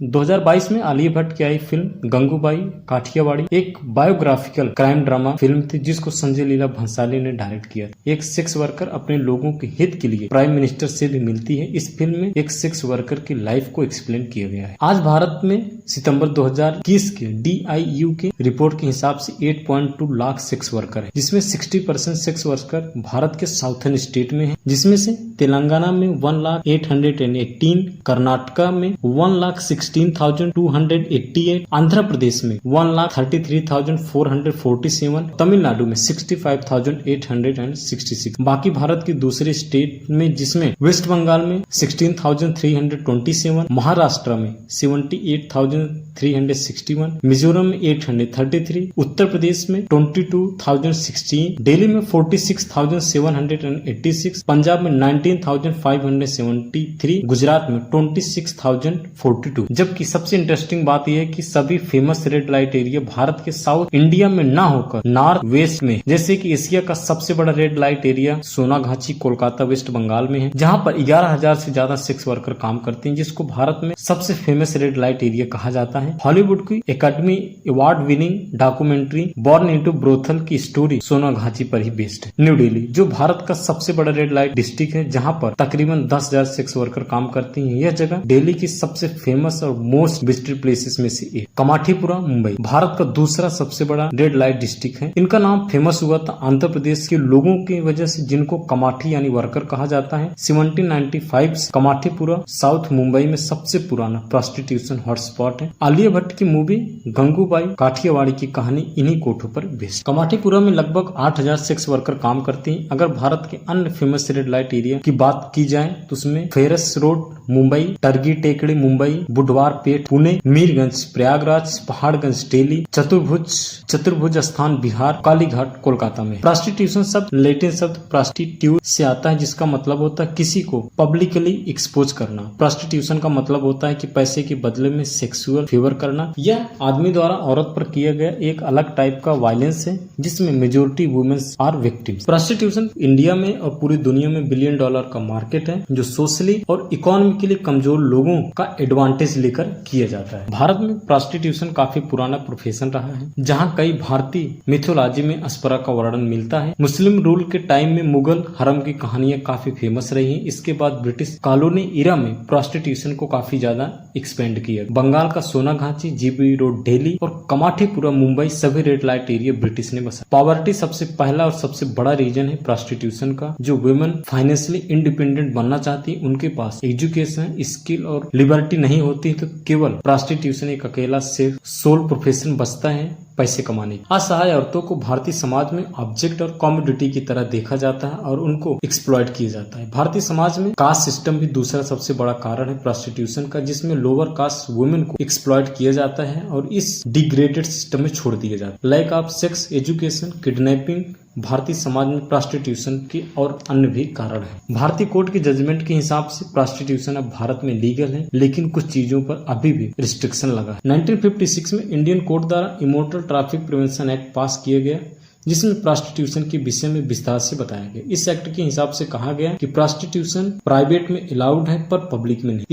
2022 में आलिया भट्ट की आई फिल्म गंगूबाई काठियावाड़ी एक बायोग्राफिकल क्राइम ड्रामा फिल्म थी जिसको संजय लीला भंसाली ने डायरेक्ट किया। एक सेक्स वर्कर अपने लोगों के हित के लिए प्राइम मिनिस्टर से भी मिलती है। इस फिल्म में एक सेक्स वर्कर की लाइफ को एक्सप्लेन किया गया है। आज भारत में सितंबर 2021 के DIU के रिपोर्ट के हिसाब से 8.2 लाख सेक्स वर्कर है, जिसमें 60% सेक्स वर्कर भारत के साउथर्न स्टेट में है, जिसमें से तेलंगाना में 1,818, कर्नाटका में 1,16,288, आंध्र प्रदेश में 1,33,447, तमिलनाडु में 65,866। बाकी भारत के दूसरे स्टेट में जिसमें वेस्ट बंगाल में 16,327, महाराष्ट्र में 78,361, मिजोरम में 833, उत्तर प्रदेश में 22,016, दिल्ली में 46,786, पंजाब में 19,573, गुजरात में 26,042। जबकि सबसे इंटरेस्टिंग बात यह है कि सभी famous red light area Bharat के साउथ इंडिया में ना होकर नॉर्थ वेस्ट में, जैसे कि एशिया का सबसे बड़ा red light area Sonagachi Kolkata West Bengal में है, जहां पर 11,000 से ज्यादा सेक्स वर्कर काम करते हैं, जिसको भारत में सबसे फेमस रेड लाइट एरिया कहा जाता है। हॉलीवुड की academy award winning documentary born into brothel की स्टोरी सोनागाछी पर ही बेस्ड है। न्यू दिल्ली जो भारत का सबसे बड़ा रेड लाइट डिस्ट्रिक्ट है, जहां पर तकरीबन 10,000 सेक्स वर्कर काम करते हैं। यह जगह दिल्ली की सबसे फेमस और मोस्ट विजिटेड प्लेसेस में से एक। कमाठीपुरा मुंबई भारत का दूसरा सबसे बड़ा रेड लाइट डिस्ट्रिक्ट है। इनका नाम फेमस हुआ था आंध्र प्रदेश के लोगों की वजह से, जिनको कमाठी यानी वर्कर कहा जाता है। 1795 से कमाठीपुरा साउथ मुंबई में सबसे पुराना प्रोस्टिट्यूशन हॉटस्पॉट है। आलिया भट्ट की मूवी गंगूबाई काठियावाड़ी की कहानी इन्हीं कोठों पर बेस्ड। कमाठीपुरा में लगभग 8,000 सेक्स वर्कर काम करते हैं। अगर भारत के अन्य फेमस रेड लाइट एरिया की बात की जाए तो उसमें फेरस रोड मुंबई, टर्गी टेकड़ी मुंबई, बुधवार पेट पुणे, मीरगंज प्रयागराज, पहाड़गंज दिल्ली, चतुर्भुज स्थान बिहार, कालीघाट कोलकाता में। प्रोस्टिट्यूशन शब्द लैटिन शब्द प्रोस्टिट्यूट से आता है, जिसका मतलब होता है किसी को पब्लिकली एक्सपोज करना। प्रोस्टिट्यूशन का मतलब होता है कि पैसे के बदले में सेक्सुअल फेवर करना। यह आदमी द्वारा औरत पर किया गया एक अलग टाइप का वायलेंस है, जिसमें majority womens are victims. Prostitution India में और पूरी दुनिया में $1 बिलियन का मार्केट है, जो सोशली और इकोनॉमिकली कमजोर लोगों का एडवांटेज लेकर किया जाता है। भारत में प्रोस्टिट्यूशन काफी पुराना प्रोफेशन रहा है, जहां कई भारतीय मिथोलॉजी में अस्परा का वर्णन मिलता है। मुस्लिम रूल के टाइम में मुगल हरम की कहानियां काफी फेमस रही हैं। इसके बाद ब्रिटिश कॉलोनी इरा में प्रोस्टिट्यूशन को काफी ज्यादा एक्सपेंड किया। बंगाल का सोनागाछी, GB रोड दिल्ली और कमाठीपुरा मुंबई सभी रेड लाइट एरिया ब्रिटिश ने बसाया। पॉवर्टी सबसे पहला और सबसे बड़ा रीजन है प्रोस्टिट्यूशन का। जो वुमेन फाइनेंशियली इंडिपेंडेंट बनना चाहती है, उनके पास एजुकेशन, स्किल और लिबर्टी नहीं होती, तो केवल प्रोस्टिट्यूशन एक अकेला सिर्फ सोल प्रोफेशन बचता है पैसे कमाने की। असहाय औरतों को भारतीय समाज में ऑब्जेक्ट और कॉमोडिटी की तरह देखा जाता है और उनको एक्सप्लॉइट किया जाता है। भारतीय समाज में कास्ट सिस्टम भी दूसरा सबसे बड़ा कारण है प्रोस्टिट्यूशन का, जिसमें लोअर कास्ट वुमेन को एक्सप्लॉइट किया जाता है और इस डिग्रेडेड सिस्टम में छोड़ दिया जाता है। Lack of sex education, kidnapping भारतीय समाज में प्रोस्टिट्यूशन के और अन्य भी कारण है। भारतीय कोर्ट के जजमेंट के हिसाब से प्रोस्टिट्यूशन अब भारत में लीगल है, लेकिन कुछ चीजों पर अभी भी रिस्ट्रिक्शन लगा है। 1956 में इंडियन कोर्ट द्वारा इमोरल ट्रैफिक प्रिवेंशन एक्ट पास किया गया, जिसमें प्रोस्टिट्यूशन के विषय में विस्तार से बताया गया। इस एक्ट के हिसाब से कहा गया कि प्रोस्टिट्यूशन प्राइवेट में अलाउड है पर पब्लिक में नहीं।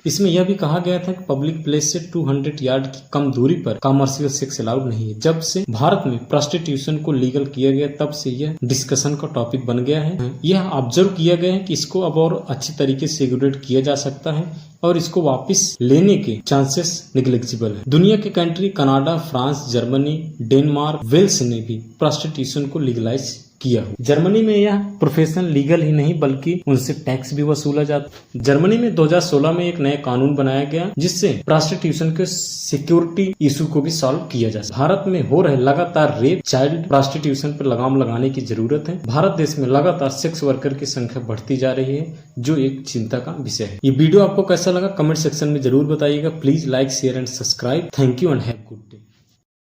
इसमें यह भी कहा गया था कि पब्लिक प्लेस से 200 यार्ड की कम दूरी पर कमर्शियल सेक्स अलाउड नहीं है। जब से भारत में प्रोस्टिट्यूशन को लीगल किया गया, तब से यह डिस्कशन का टॉपिक बन गया है। यह ऑब्जर्व किया गया है कि इसको अब और अच्छी तरीके से रेगुलेट किया जा सकता है और इसको वापस लेने के चांसेस निग्लेक्जिबल है। दुनिया के country Canada, France, Germany, Denmark, Wales ने भी प्रोस्टिट्यूशन को लीगलाइज किया हो। जर्मनी में यह प्रोफेशन लीगल ही नहीं बल्कि उनसे टैक्स भी वसूला जाता। जर्मनी में 2016 में एक नया कानून बनाया गया, जिससे प्रोस्टिट्यूशन के सिक्योरिटी इशू को भी सॉल्व किया जा सकता। भारत में हो रहे लगातार रेप, चाइल्ड प्रोस्टिट्यूशन पर लगाम लगाने की जरूरत है। भारत देश में लगातार सेक्स वर्कर की संख्या बढ़ती जा रही है, जो एक चिंता का विषय है। ये वीडियो आपको कैसा लगा कमेंट सेक्शन में जरूर बताइएगा। Please like, share and subscribe. Thank you and have good day.